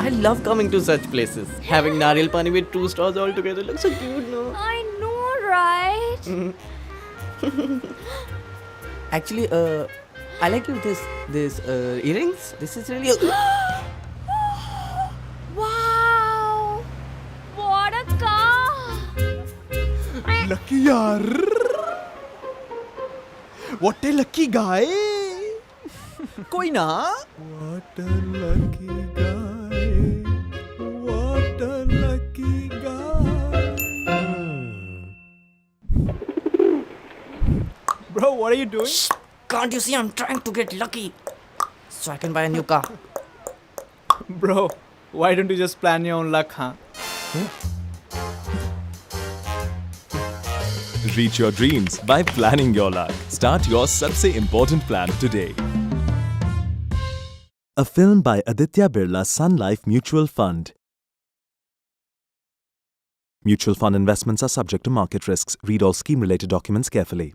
I love coming to such places. Having nariyal pani with 2 straws all together looks so cute, no? I know, right? Actually, I like you this earrings. This is really. Wow! What a car! Lucky yaar. What a lucky guy. कोई ना. What a lucky guy. What a lucky guy. Bro, what are you doing? Can't you see I'm trying to get lucky so I can buy a new car? Bro, why don't you just plan your own luck, huh? Reach your dreams by planning your luck. Start your Sabse Important Plan today. A film by Aditya Birla Sun Life Mutual Fund. Mutual fund investments are subject to market risks. Read all scheme-related documents carefully.